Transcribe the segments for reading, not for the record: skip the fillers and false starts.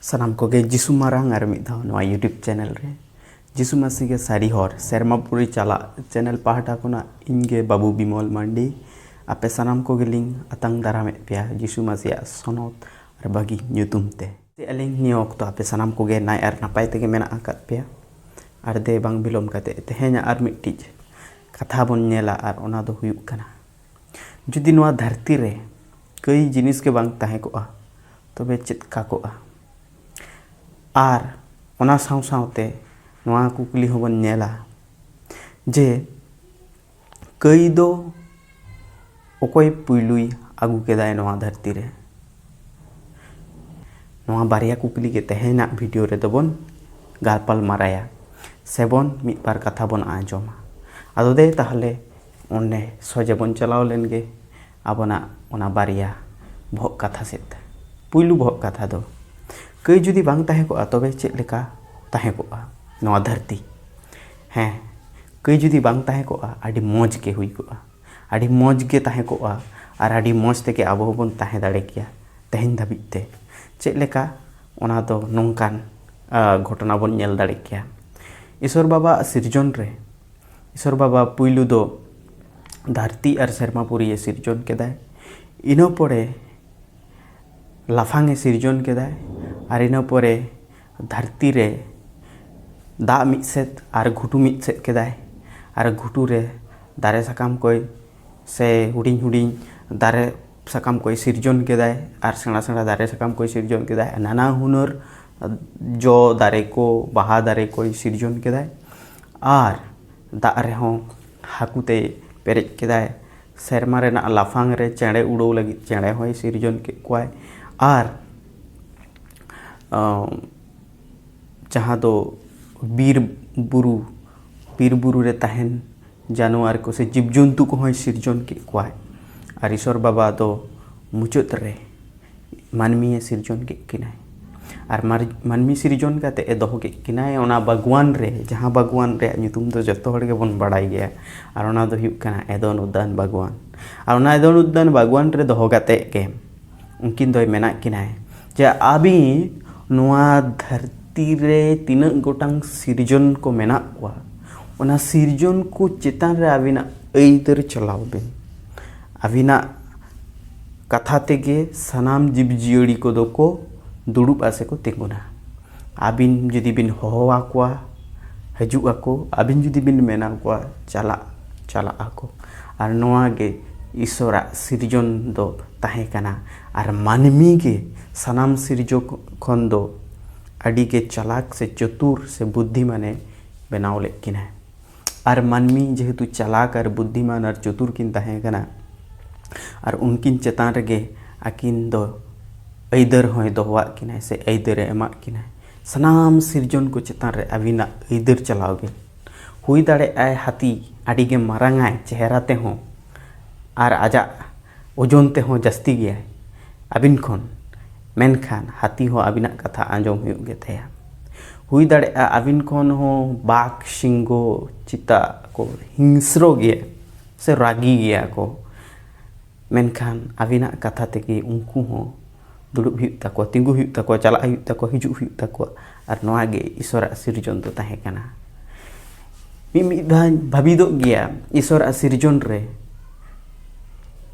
सानाम को गे जिसु मारांग आर मिद धाव नवा यूट्यूब चैनल रे जिसु मसीह के सारी हर सेरमापुरी चला चैनल पाहटा कोना इनगे बाबू बिमल मांडी आपे सानाम को गेलिंग अतंग दारामे पिया जिसु मसीह सनत और बागी ᱧᱩᱛᱩᱢ ते अलिंग नियो ऑक्तो आपे सानाम को गे नाय आर नापाय तेगे मेना आकात पिया आर दे बांग बिलोम काते तेहेኛ आर मिट्टिज कथा बन नेला आर ओना दो हुयुक कना जुदी नवा धरती रे कई जिनिस के बांग ताहे कोआ तबे चेत का कोआ आर ओना साव सावते नवा कुकली होबन नेला जे कई दो ओकोय पुइलुई आगु केदाय नवा धरती रे नवा बारिया कुकली के तेहेना वीडियो रे दोबन गालपाल माराया सेबन मिद बार कथा बन आंजोमा आदो दे ताहले ओने सोजे बन चलाव लेनगे आबोना ओना बारिया भोग कथा सेत पुइलु भोग कथा दो कई जुदी बांग ताहे को तबे चेत लेका ताहे को नवा धरती हैं कई जुदी बांग ताहे को आडी मौज के हुई को आडी मौज के ताहे को आर आडी मौज ते के आबो बन ताहे दाड़े किया तेहेन धाबित ते चेत लेका ओना दो नोंकान घटना बन नेल दाड़े किया ईश्वर बाबा सिरजन रे ईश्वर बाबा पुइलु दो धरती और सेरमापुरी सिरजन केदाय इनो पड़े लाफांगे सिरजन केदाय और इनो परे धरती रे दा मिद सेत और घुटू मिद सेत केदाय और घुटू रे दारे साकाम कोई से हुडिंग हुडिंग दारे साकाम कोई सिरजन केदाय और सेना सेना दारे साकाम कोई सिरजन केदाय नाना हुनर जो दारे को बाहा दारे कोई सिरजन केदाय और दा रे हों हाकुते पेरेज केदाय सेरमा रेना लाफांग रे चेड़े उड़ो लगी चेड़े होय सिरजन के कोय और जहाँ दो बीर बुरु रे ताहेन जानवर को से जीव जंतु को होय सिरजन के कोय और ईश्वर बाबा दो मुचाद रे मानमी सिरजन के किनाय और मानमी सिरजन काते ए दोहो के किनाय ओना बागवान रे जहाँ बागवान रे ᱧᱩᱛᱩᱢ दो जतो हड़ के बन बड़ाई गया और ओना दो हुयुक कना एदोन उद्यान बागवान और ओना एदोन उद्यान बागवान रे दोहो काते के उनकिन दोय मेना किनाय जे आबी नवा धरती रे तीनक गोटांग सिरजन को मेना कोआ ओना सिरजन को चेतान रे आबिना अइदर चलाव बेन आबिना कथा तेगे सनाम जीव जियड़ी को दो को दुड़ुब आसे को तिंगुना आबिन जुदी बिन होवा कोआ हजु आको आबिन जुदी बिन मेना कोआ चला आको और नवा गे ईश्वरा सिरजन दो ताहे कना और मानमी के सनाम सिरजो खन दो अडी के चलाक से चतुर से बुद्धिमाने बनाव लेकिन है और मानमी जेहेतु चलाक और बुद्धिमान और चतुर किन ताहे कना और उनकिन चेतान रेगे आकिन दो अइदर होय दोहवा किनाय से अइदर एमा किनाय सनाम सिरजन को चेतान रे अबिना अइदर चलाव बे हुई दाड़े आय हाथी आडी के मारांगाय चेहरा ते हो और आजा ओजन ते हो जस्ती गया अबिन खन मेनखान हाथी हो अबिना कथा आंजोम हुयुग गे तया हुई दाड़े अबिन खन हो बाघ सिंगो चिता को हिंस्रो गया से रागी गया को मेनखान अबिना कथा तेगे उनको हो दुड़ुब हुयुग ताको तिंगु हुयुग ताको चला हुयुग ताको हिजुग हुयुग ताको और नवा गे ईश्वर सिरजन तो ताहे कना मिद भाबिदो गया ईश्वर सिरजन रे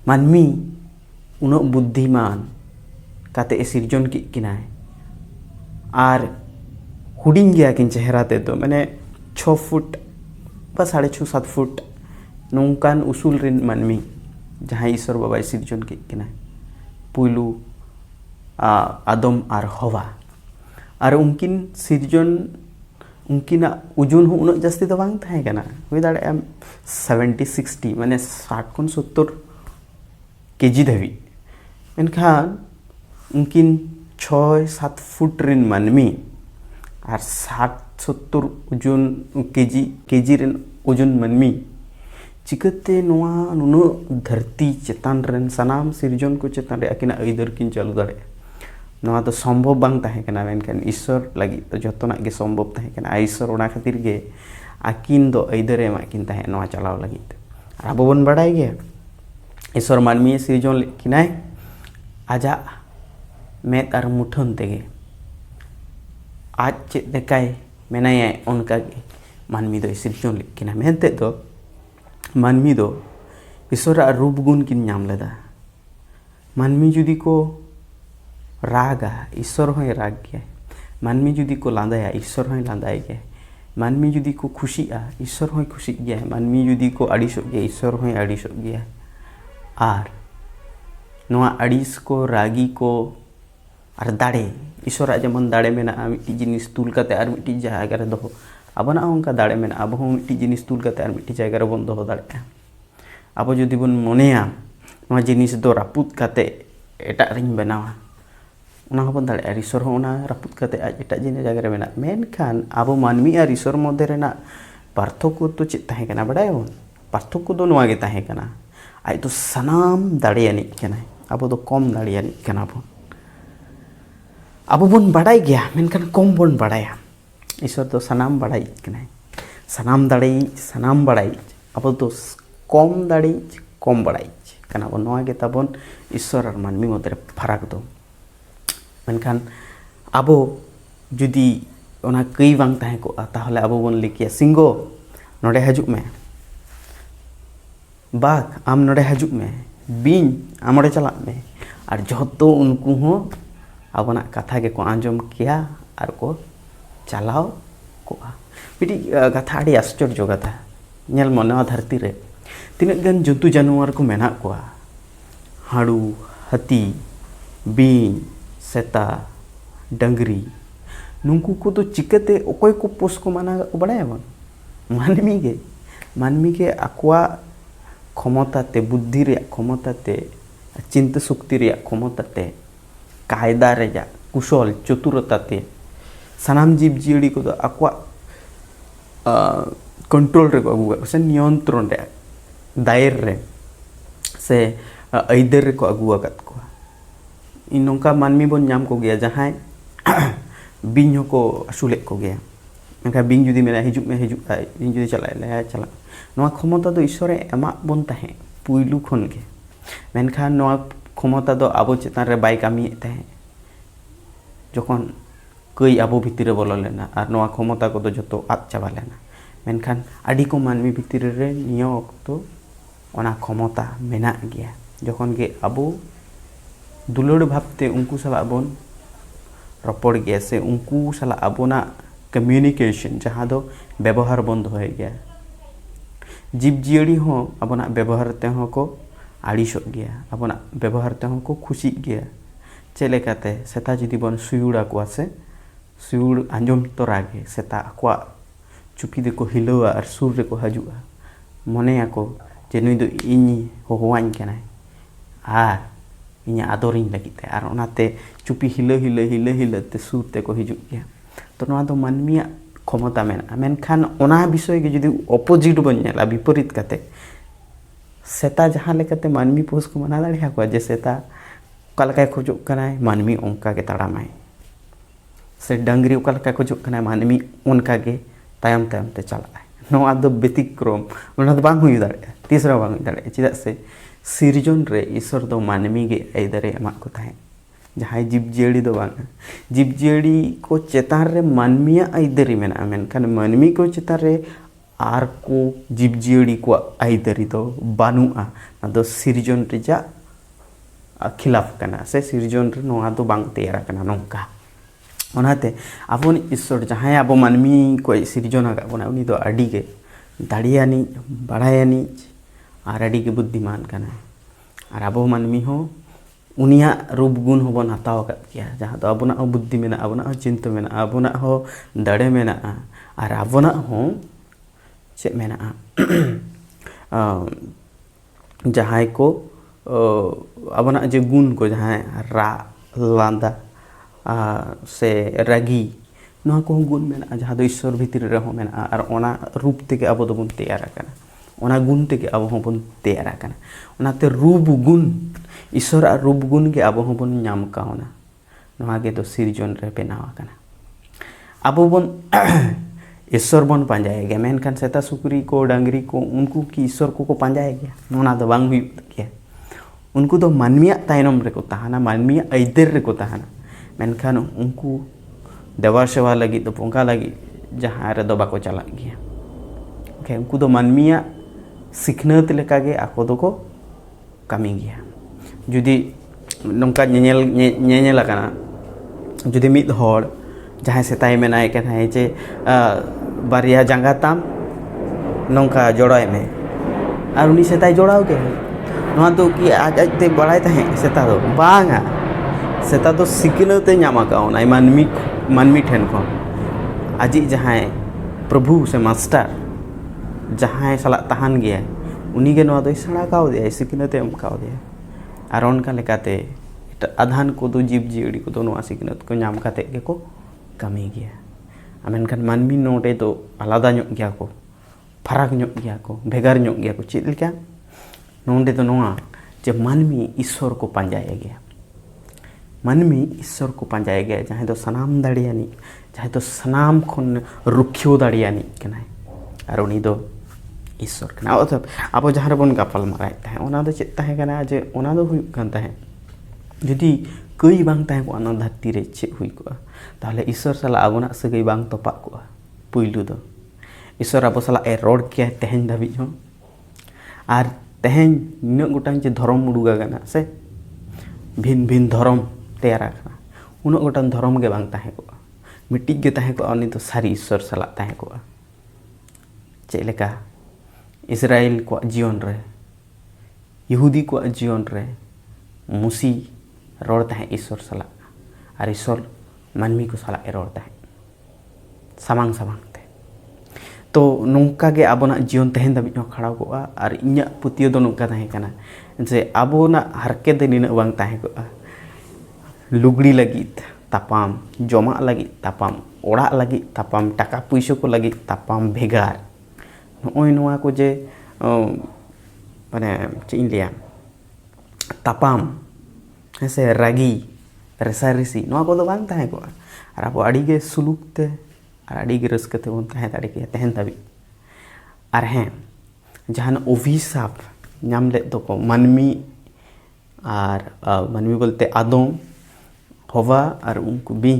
मानमी उनो बुद्धिमान काते सिरजन की किनाय और हुडिंग गया किन चेहरा ते तो मैंने 6 फुट बा 6.5-7 फुट नौकान उसूल रिन मानमी जहाँ ईश्वर बाबा सिरजन की किनाय पुइलू आदम और हवा और उनकिन सिरजन उनकिना ओजन हो उन जास्ती तो बांग थाहे कना हुई दाड़े 70-60 माने 60-70 केजी धाबी मेनखान उनकिन 6-7 फुट रिन मानमी और 60-70 ओजन केजी रिन ओजन मानमी चिकते नवा नुनो धरती चेतान रन सनाम सिरजन को चेतान रे आकिना अइदर किन चालू दाड़े नवा तो संभव बांग ताहे कना मेनखान ईश्वर लगी तो जतोना के संभव ताहे कना ईश्वर ओना खातिर गे आकिन दो अइदर एमा किन ताहे नवा चलाव लगी और आबो बन बड़ाई गया ईश्वर मानमी सिरजन किनाय आजा मेद और मुठन तेगे आज चेद लेकाय मेनाया उनका मानमी दो सिरजन लेकिन मेनते दो मानमी दो ईश्वरा रूप गुण किन नाम लेदा मानमी जुदी को रागा ईश्वर होय राग गया मानमी जुदी को लांदाया ईश्वर होय लांदाय गया मानमी जुदी को खुशिया ईश्वर होय खुशी गया मानमी जुदी को अड़ीसो गया ईश्वर होय अड़ीसो गया आर नोआ अड़ीस को रागी को आर दाड़े ईश्वर जेमन दाड़े मेना मिट्टी जिनिस तुल काते आर मिट्टी जायगा रे दोहो आबोना उनका दाड़े मेना आबो हो मिट्टी जिनिस तुल काते आर मिट्टी जायगा रे बन दोहो दाड़े आबो जुदी बन मोनेया नोआ जिनिस दो रापुत काते एटा रिन बनावा उना हबन दाड़े ईश्वर हो उना रापुत काते आज एटा जिनिस जायगा रे मेना मेनखान आबो मानमी आर ईश्वर मध्य रेना पार्थक्य तो चेद ताहे कना बाडायबन पार्थक्य दो नोआ गे ताहे कना आज तो सनाम दाड़े यानी कना आबो दो कम दाड़े यानी कना बन आबो बन बाडाय गया मेनखान कम बन बाडाया ईश्वर तो सनाम बाडाय कना सनाम दाड़े सनाम बाडाय आबो तो कम दाड़े कम बाडाय कना बन नोआ गे ताबन ईश्वर और मानमी मध्य फरक दो मेनखान आबो जुदी ओना कई बांग ताहे को ताहले आबो बन लिखिया सिंगो नोडे हजुक में बाघ आम नोडे हजुक में बीन आमड़े चला में और जतो उनको हो आबना कथा के को आंजम किया और को चलाओ को मिटी कथा आड़ी आश्चर्य कथा नेल मने धरती रे तीन गन जंतु जानवर को मेना को हाड़ू हाथी बीन सेता डंगरी नुंकु को तो चिकते ओकोय को पोस को माना बड़ाय बन मानमी के आकुआ क्षमता ते बुद्धि रे क्षमता ते चिंता शक्ति रे क्षमता ते कायदा रे जा कुशल चतुरता ते सनाम जीव जियड़ी को आकुआ कंट्रोल रे को अगुआ से नियंत्रण रे दायर रे से ऐदर रे को अगुआ कत को इन नोंका मानमी बन नाम को गया जहां बिंग को असुले को गया मेनका बिंग जुदी मेना हिजुक में हिजुक इन जुदी चला चला नोआ क्षमता दो ईश्वर एमा बन ताहे पुइलु खन के मेनखान नोआ क्षमता दो आबो चेतान रे बाय कामी ताहे जखन कई आबो भितर बोलो लेना और नोआ क्षमता को दो जतो आद चाबा लेना मेनखान आडी को मानमी भितर रे नियो तो ओना क्षमता मेना गया जखन के आबो दुलड़ भावते उनको साला बन रपड़ गया से उनको साला आबोना कम्युनिकेशन जहाँ दो व्यवहार बंद हो गया जीव जियड़ी हो आबोना व्यवहार ते हो को आड़ीसो गया आबोना व्यवहार ते हो को खुशी गया चेलेकाते सेता जुदी बन सुयुड़ा को से सुयुड़ आंजम तोरागे सेता को चुपी दे को हिलवा और सुर रे को हजुआ मने को जे नुई दो इनी होवाइन कनाय आर इኛ आदरिंग लगिते और ओनाते चुपी हिला ते सुर ते को हिजुक गया तो नोआ दो मानमिया क्षमता मेना मेनखान ओना विषय के जुदी अपोजिट बन नेला विपरीत काते सेता जहाँ लेकाते मानमी पोस को मना दाड़िया को जे सेता कालकाय खोजोक कनाय मानमी ओंका के ताड़ामाय से डंगरी कालकाय खोजोक कनाय मानमी ओनका के तायम तायम ते चलाय नोआ दो व्यतिक्रम ओना दो बांग हुई दाड़िया तीसरा बांग हुई दाड़िया चिदा से सिरजन रे ईश्वर दो मानमी के ऐदरे एमा को ताहे जहाँ जीव जियड़ी दो बांग जीव जियड़ी को चेतान रे मानमिया ऐदरी मेना मेनखान मानमी को चेतान रे आर को जीव जियड़ी को ऐदरी दो बानुआ ना दो सिरजन रे जा खिलाफ कना से सिरजन रे नोआ दो बांग तैयार कना नोंका ओनाते आबोन ईश्वर जहाँ आबो मानमी को सिरजन आगा बना उनी दो आडी के दाड़ियानी बाड़ायानी और आड़ी के बुद्धिमान कना और आबो मानमी हो उनिया रूप गुण हो बन हताव कत किया जहाँ तो आबोना बुद्धि मेना आबोना चिंता मेना आबोना हो दाड़े मेना और आबोना हो चे मेना जहाँ को आबोना जे गुण को जहाँ रा लांदा से रागी नोआ को गुण मेना जहाँ दो ईश्वर भीतर रहो मेना और ओना रूप ते के आबो दो बन तैयार कना ओना गुण ते के आबो बन तैयार कना ओनाते रूप गुण ईश्वर रूप गुण के आबो बन नाम कावना नोआ के तो सिरजन रे बेनावा कना आबो बन ईश्वर बन पांजाए गया मेनखान सेता सुकरी को डंगरी को उनको की ईश्वर को पांजाए गया ओना दो बांग हुई गया उनको तो मानमिया तायनम रे को ताहाना मानमिया ऐदर रे को ताहाना मेनखान उनको देवा सेवा लगी तो बंगा लगी जहाँ रे दो बाको चला गया ओके उनको दो मानमिया सिखनत लेका गे आको दो को कमी गया जुदी नौका नेल लगा जुदी मिद होड़ जहाँ सेताई मेनाय के ना जे बारिया जांगा ताम नौका जोड़ाय में और उनी सेताई जोड़ाव के नोआ तो कि आज आज ते बड़ाई तहे सेता दो बांगा सेता तो सिखनते नामा का ओना मानमी ठेन को आजी जहाँ प्रभु से मास्टर जहाँ सला तहान गया उनी के नोआ तो सड़ा काव दे सिखनते एम काव दे और उनका लेकाते आधान को दो जीव जीवड़ी को दोनों सिखनत को नाम काते के को कमी गया अमेनखान मानमी नोटे तो आलादा ᱧᱚᱜ गया को फरक ᱧᱚᱜ गया को भेगार ᱧᱚᱜ गया को चेद लेका नोंडे तो नोआ जे मानमी ईश्वर को पांजाया गया मानमी ईश्वर को पांजाया गया जहाँ तो सनाम दाड़ियानी जहाँ तो सनाम खन रुखियो दाड़ियानी कनाय और उनी दो ईश्वर कना अब जहाँ बन गापल माराय ताहे ओना दो चेद ताहे कना जे ओना दो हुई कान ताहे जुदी कई बांग ताहे को अना धरती रे चेद हुई को ताहले ईश्वर साला आबोना सगई बांग तोपा को पुइलु दो ईश्वर अब साला ए रोड किया तेहेन धाबी हो और तेहेन निना गोटां जे धर्म उडुगा गाना से भिन भिन धर्म तैयारा खाना उना गोटां धर्म के बांग ताहे को मिट्टी के ताहे को उनी तो सारी ईश्वर साला ताहे को चेद लेका इस्राएल को जीवन रे यहूदी को जीवन रे मुसी रोड ताहे ईश्वर साला और ईश्वर मानमी को साला ए रोड ताहे सामांग सामांग ते तो नौका के आबोना जीवन तेहेन दाबी खड़ा को और इन्या पुतियो दो नौका ताहे कना जे आबोना हरके दे निना बांग ताहे को लुगड़ी लगित तापाम जमा लगित तापाम ओड़ा लगित तापाम टाका पैसा को लगित तापाम भेगार नोय नोआ को जे माने चेइन लिया तापाम ऐसे रागी रेसारेसी नोआ को दो बांग ताहे को और अब आड़ी के सुलूक ते और आड़ी के रस्कते बन ताहे दाड़ी के तेहेन दाबी और हैं जहां अभिशाप नाम ले तो को मानमी और मानमी बोलते आदम हवा और उनको बिन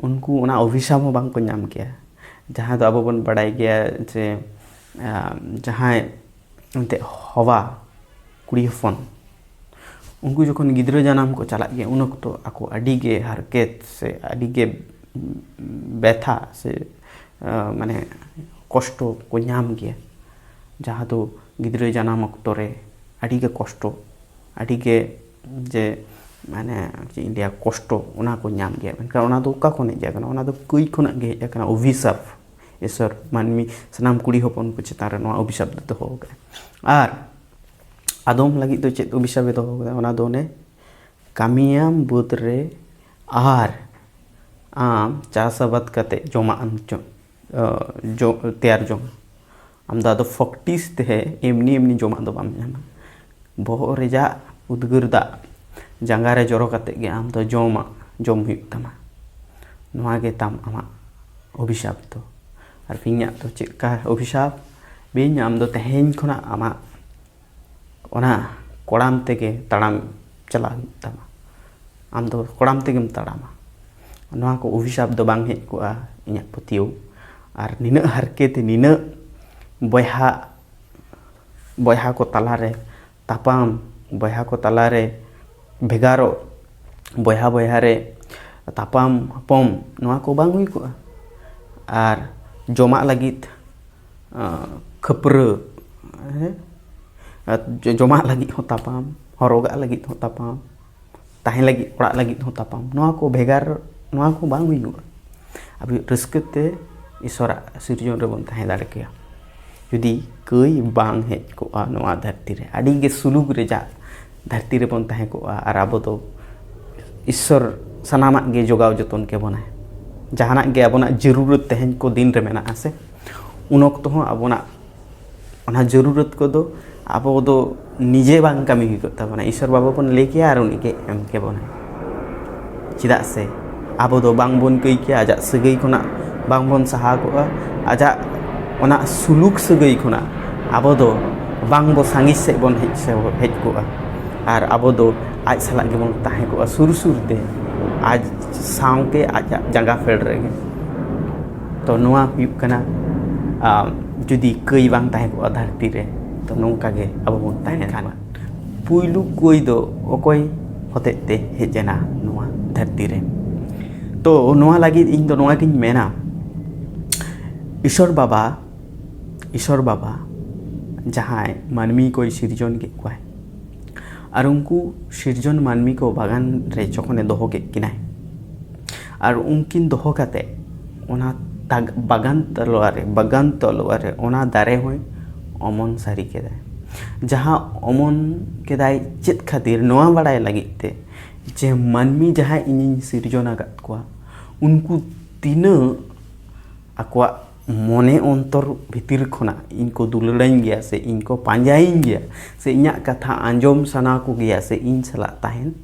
उनको उना अभिशाप हो बांग को नाम किया जहाँ तो अब बन बड़ाई गया जे जहाँ उनते हवा कुड़ी हफन उनको जखन गिद्रा जनाम को चला गया उन तो आको अड़ी के हरकत से अड़ी के व्यथा से माने कष्ट को नाम गया जहाँ तो गिद्रा जनाम अक्तो रे अड़ी के कष्ट अड़ी के जे माने इंडिया कष्ट उना को नाम गया मेनका उना दो का कोने जागना उना दो कई खुना गे जागना अभिशाप ईश्वर मानमी सनाम कुड़ी हपन को चेतान रे नोआ अभिशाप दो हो गया और आदम लगी तो चेत अभिशाप दो हो गया उना दो ने कामियाम बुद रे आर आम चास आबाद कते जमा आम जो तैयार जम आम दा फक्टिस ते एमनी एमनी जमा दो बाम नामा बहो रेजा उद्गार दा जांगा रे जरो कते गे आम तो जम हुई तमा नोआ गे ताम आमा अभिशाप तो और फिंगा तो चेका अभिशाप बिन आम दो तेहेन खना आमा ओना कोड़ाम तेगे तड़ाम चला तमा आम दो कोड़ाम तेगेम तड़ामा नोआ को अभिशाप दो बांग हेज को इन्या पुतियो और निना हरकेते निना बयहा को तलारे तापाम बयहा को तलारे भेगारो बयहा बयहा रे तापाम हपम नोआ को बांग हुई को और जमा लगित खपर जमा लगित हो तापाम हरोगा लगित हो तापाम ताहे लगित ओड़ा लगित हो तापाम नोआ को भेगार नोआ को बांग हुई को अभी रस्कते ईश्वर सिरजन रे बन ताहे दाड़े के जुदी कई बांग हेज को नोआ धरती रे अड़ी गे सुलुग रे जा धरती रे बन ताहे को और अब तो ईश्वर सनामा गे जोगाव जतन के बना जहाना गे आबोना जरूरत तेहेन को दिन रे मेना आसे उन वक्त हो आबोना ओना जरूरत को दो आबो दो निजे बांग कमी हुई करता बना ईश्वर बाबा बन लेके और उनी के एम के बना चिदा से आबो दो बांग बन कई के आजा सगई खुना बांग बन सहा को आजा ओना सुलुक सगई खुना आबो दो बांग बो सांगी से बन हेज को और आबो दो आज साला के बन ताहे को सुर सुर ते आज सावके आजा जंगा फेड रेगे तो नोआ हुयुग कना जुदी कई बांग ताहे को धरती रे तो नोंका गे अब बोन ताहे खाना पुइलु कोई दो ओकोय होतेते हेजना नोआ धरती रे तो नोआ लगी इन दो नोआ किन मेना ईश्वर बाबा जहाँ मानमी को सिरजन के कुआय और उनको सिरजन मानमी को बागान रे जखने दोहो के किनाय और उनकिन दोहो काते ओना बागान तलवारे ओना दारे होय अमन सारी केदाय जहाँ अमन केदाय चेत खातिर नोआ बड़ाय लगित ते जे मानमी जहाँ इन सिरजन आगत कुआ उनको तीना आकुआ मने अंतर भितर खना इनको दुलड़ाइन गया से इनको पांजाइन गया से इन्या कथा आंजोम सना को गया से इन सला ताहेन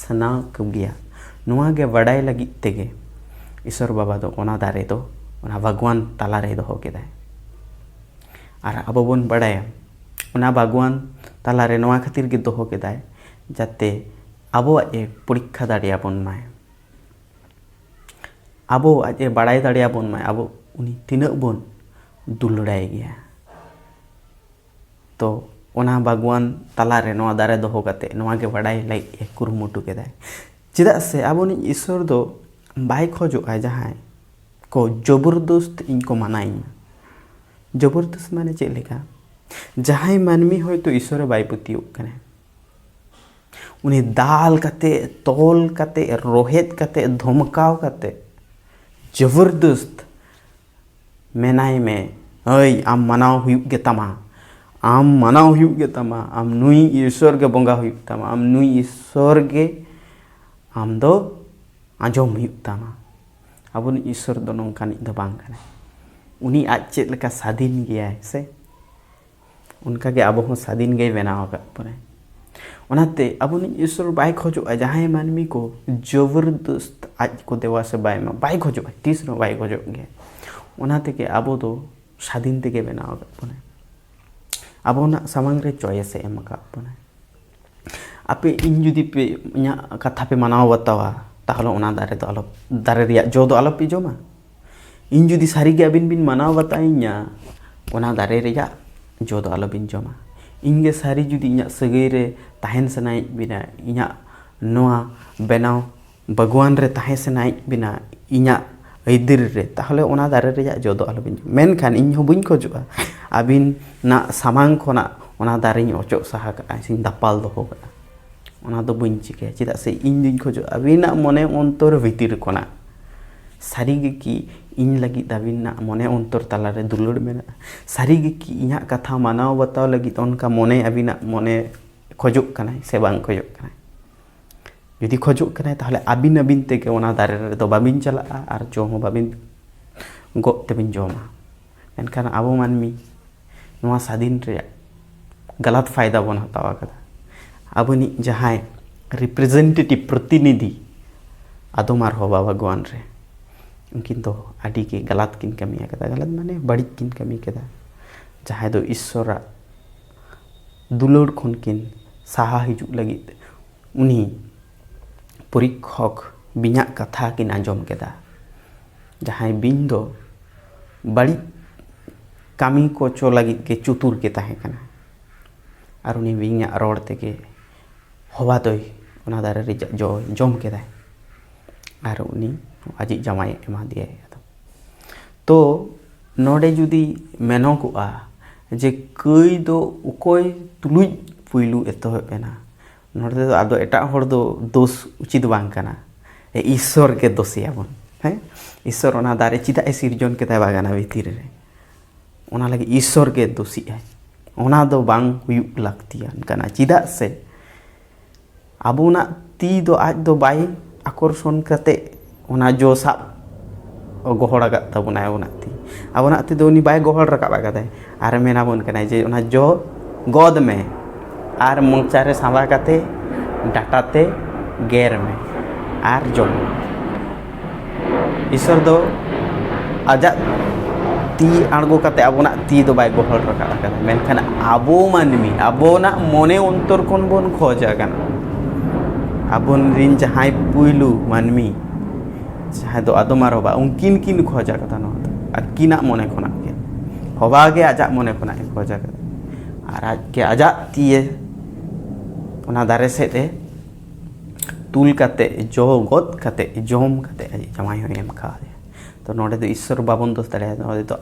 सना को गया नोआ गे बड़ाय लगी तेगे ईश्वर बाबा दो ओना दारे दो ओना भगवान ताला रे दो केदाय आर अबो बोन बड़ाय ओना भगवान ताला रे नोआ खातिर गे दो केदाय जाते अबो ए परीक्षा दाड़िया बोन माय अबो आज बड़ाय दाड़िया बोन माय अबो उनी तीना बोन दुलड़ाय गया तो ओना भगवान ताला रे नोआ दारे दोहो काते नोआ गे बड़ाय लाई कुरुमुटु केदाय चेदा से आबोनी ईश्वर दो बाय खोजोआ जहां को जबरदस्त इनको मनाई जबरदस्त माने चेक लेका जहां मानमी होय तो ईश्वर बाय पतियो कने उनी दाल काते तोल काते रोहेत काते धमकाव काते जबरदस्त मेनाय में ओय आम मनाव हुयुग गे तमा आम नुई ईश्वर के बंगा हुयुग तमा आम नुई ईश्वर के आम दो आंजोम हुयुग तमा अब ईश्वर दो नोंकानी दो बांग कने उनी आज चेत लेका स्वाधीन गया से उनका के अब हो स्वाधीन गे बनाव का परे ओनाते अब ईश्वर बाय खोजो जहां मानमी को जबरदस्त आज को देवा से बाय खोजो तीस नो बाय खोजो गे ओनाते के अब दो स्वाधीन ते गे बनाव का परे अब ना सामांग रे चॉइस एम का परे आपे इन जुदी पे इया कथा पे मनाव बतावा ताहले ओना दारे तो आलो दारे रिया जो दो आलो पे जोमा इन जुदी सारी गे अबिन बिन मनाव बताइया ओना दारे रिया जो दो आलो बिन जोमा इनगे सारी जुदी इया सगई रे ताहेन सनाई बिना इया नोआ बेनाव भगवान रे ताहे सनाई बिना इया ऐदिर रे ताहले ओना दारे रिया जो दो आलो बिन मेन खान इन हो बुइन खोजोआ अबिन ना सामांग खोना ओना दारे ओचो साहा का सिन दापाल दो होगा ओना दो बुइन चिके चेदा से इन दिन खोजो अबिना मने अंतर भितिर कोना सारी गे की इन लगी दाबिना मने अंतर ताला रे दुलड़ मेना सारी गे की इया कथा मानाव बताव लगी उनका मने अबिना मने खोजो कनाय से बांग खोजो कनाय यदि खोजो कनाय ताहले अबिन अबिन ते के ओना दारे रे दो बाबिन चला आर जो हो बाबिन गो तेबिन जोमा एनखान आबो मानमी नोआ स्वाधीन रे गलत फायदा बन हतावा कदा अबनी जहां रिप्रेजेंटेटिव प्रतिनिधि आदमार होबा भगवान रे उनकिन तो आदि के गलत किन कमी कदा गलत माने बड़ी किन कमी कदा जहां दो ईश्वरा दुलड़ खन किन साहा हिजु लगी उनी परीक्षक बिना कथा किन आंजम केदा जहां बिन दो बड़ी कमी को चो लगी के चतुर के ताहे कना और उनी बिना रोड ते के हवा दो ओना दारे रे जो जम केदाय और उनी आज जमाई एमा दिए तो नोडे जुदी मेनो कुआ जे कई दो उकोय तुलुज पुइलु एतो पेना नोडे दो आदो एटा हर दो दोष उचित बांग कना ईश्वर के दोषिया बन हैं ईश्वर ओना दारे चिदा सिरजन के बागाना भीतर रे ओना लगे ईश्वर के दोषी है ओना दो बांग हुयुग लागतियान कना चिदा से आबोना ती दो आज दो बाय आकर्षण करते ओना जो साब गोहड़ आगत तबना ओना ती आबोना ती दो उनी बाय गोहड़ रकाब आगदाय आर मेना बन कना जे ओना जो गोद में आर मोचा रे सांबा काते डाटाते गेर में आर जो ईश्वर दो आजा ती आड़गो काते आबोना ती दो बाय गोहड़ रकाब आगदाय मेनखान आबो मानमी आबोना मने अंतर कोन बोन खोजा कना आबोन रिन जहां पुइलु मानमी जहाँ दो आदम और हवा उनकिन किन खोजा कदा आकिना मने खोना के हवा के आजा मने खोना खोजा कदा और आज के आजा तीए ओना दारे सेते तुल काते जो गद काते जम काते जमाई हो एम खा तो नोडे तो ईश्वर बाबन दोष दाड़े नोडे तो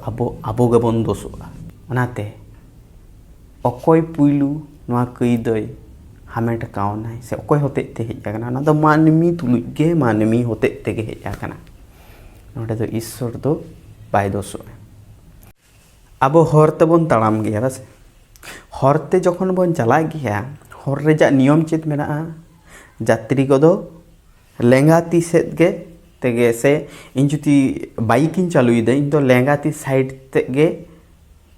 आबो गेबन दोषोगा ओनाते अकय पुइलू नोआ कई दय हामेट कावनाय से अकय होते ते हेज आकना ना दो मानमी तुलुज गे मानमी होते ते गे हेज आकना नोडे तो ईश्वर दो बाय दोषोगा आबो हरते बन ताड़ाम गया बस हरते जखन बन चला गया हर रेजा नियम चेत मेना जात्री को दो लेंगा ती सेट गे तेगे से इन जुती बाइक इन चालू दे इन तो लेंगा ती साइड तेगे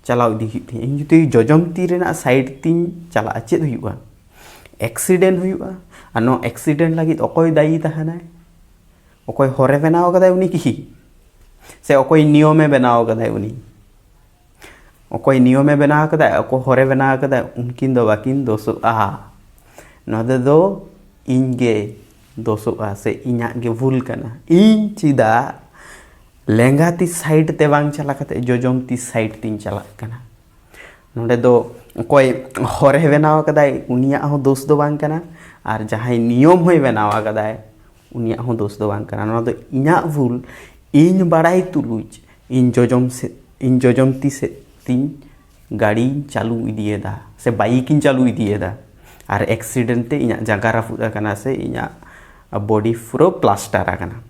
चलाव दी थी इन जुती जजम ती रेना साइड तीन चला चेत हुआ एक्सीडेंट हुआ और नो एक्सीडेंट लगी अकय दायी तहना अकय हरे बनाव कदा उनी की से अकय नियमे बनाव कदा उनी अकय नियमे बनाव कदा अकय हरे बनाव कदा उनकिन दो बाकिन दोषोगा नोदे दो इनगे दोषोगा से इना गे भूल कना इन चिदा लेंगा ती साइड ते बांग चला कते जोजम ती साइड तीन चला कना नोडे दो अकय हरे बनाव कदा उनिया हो दोष दो बांग कना और जहां नियम होय बनाव कदा उनिया हो दोष दो बांग कना नोदो इना भूल इन बड़ाई तुलुज इन जोजम ती से तीन गाड़ी चालू इदिएदा से बाइक इन चालू इदिएदा और एक्सीडेंट ते इना जगह राफुदा कना से इना बॉडी पूरा प्लास्टर आकना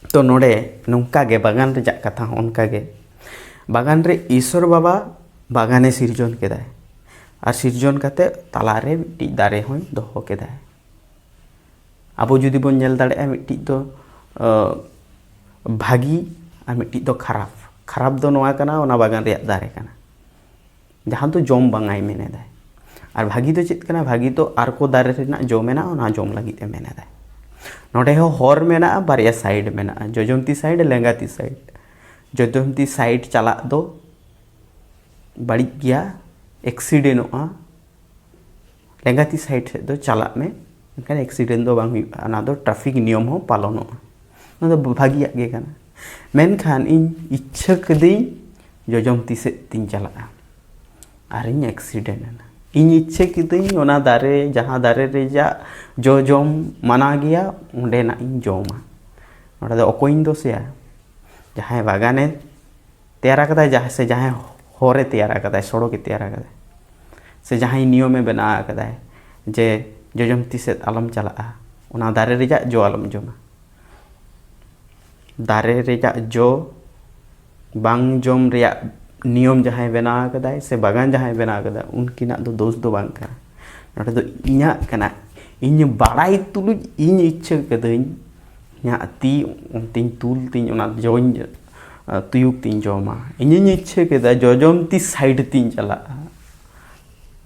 तो नोडे नौका गे बागान रे जाक कथा उनका गे बागान रे ईश्वर बाबा बागाने सिरजन केदाय और सिरजन काते तालारे मिट्टी दारे होय दोहो केदाय आबो जुदी बोन नेल दाड़े मिट्टी दो भागी और मिट्टी दो खराब दो नोआ कना ओना बागान रे दारे कना जहां तो जम बांगाई मेनेदाय और भागी तो चेत कना भागी तो आर को दारे रेना जो मेना ओना जम लगिते मेनेदाय नोडे हो हर मेना बारिया साइड मेना जोजमती साइड लेंगाती साइड जोजमती साइड चला दो बड़ी गया एक्सीडेंटोगा लेंगाती साइड से दो चला में एनखान एक्सीडेंट दो बांग हुआ ना दो ट्रैफिक नियम हो पालनोगा ना दो भागिया गे कना मेनखान इन इच्छा कदी जोजमती से तीन चला और इन एक्सीडेंट ना इन इच्छे कितनी ओना दारे जहाँ दारे रेजा जो जम मना गया उंडे ना इन जमा ओडा दो अकोइन दो से जहाँ बागाने तैयार कदा जहाँ से जहाँ होरे तैयार कदा सड़क तैयार कदा से जहाँ नियमे बना कदा जे जोजमती से आलम चला ओना दारे रेजा जो आलम जमा दारे रेजा जो बांग जम रेया नियम जहाँ बना कदा से बागान जहाँ बना कदा उनकिना दो दोष दो बांग कना नोडे दो इना कना इन बाड़ाई तुलुज इन इच्छा कदኝ nya ti tin tul tin ona join tuyuk tin joma इन इच्छा कदा जोजम ती साइड तीन चला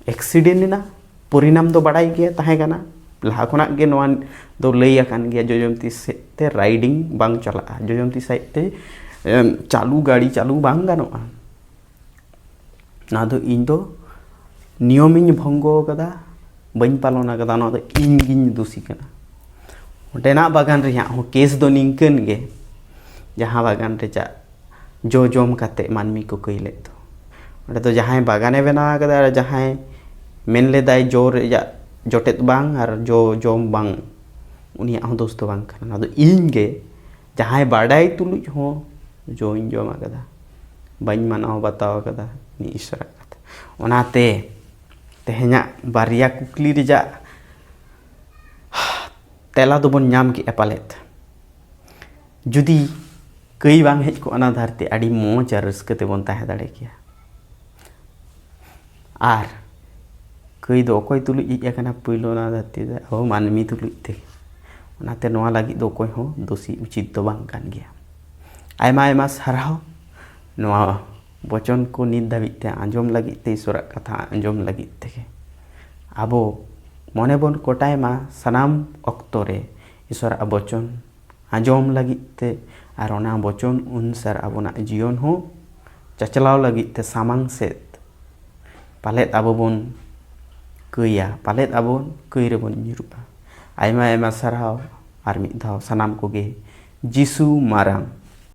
एक्सीडेंट ना परिणाम दो बाड़ाई गया ताहे कना लहा खना गे नोआ दो लई आकान गया जोजम ती से ते राइडिंग बांग चला जोजम ती साइड ते चालू गाड़ी चालू बांग गानोआ ना दो इन दो नियम इन भंगो कदा बन पालना कदा ना दो इन गिन दोषी कना ओटेना बागान रे हो केस दो निंकन गे जहां बागान रे जा जो जम काते मानमी को कइले तो ओटे तो जहां बागाने बना कदा जहां मेन ले दाय जो रे जा जोटेत बांग और जो जम बांग उनी हो दोष तो बांग कना ना दो इन गे जहां बाडाई तुलुज हो जो इन जमा कदा बन मानाव बताव कदा नि ईश्वर कथा ओनाते तेहना बारिया कुकली रेजा तेला दोबन नाम के पालेत जुदी कई बांग हेज को अना धरती आड़ी मोज और रस्कते बन ताहे दाड़े किया आर कई दो कोई तुलुज इकना पुइलो ना धरती हो मानमी तुलुज ते ओनाते नोआ लगी दो कोई हो दोषी उचित तो बांग कान गया आयमा आयमा साराव नोआ वचन को नित धाबिते आंजम लगिते ईश्वर कथा आंजम लगिते आबो मने बन कोटायमा सनाम अक्तरे ईश्वर वचन आंजम लगिते और ओना वचन अनुसार आबोना जीवन हो चचलाव लगिते सामांग सेत पालेत आबो बन कइया पालेत आबो कइ रे बन निरुपा आयमा आयमा साराव आर मिद धाव सनाम कोगे ᱡᱤᱥᱩ ᱢᱟᱨᱟᱝ।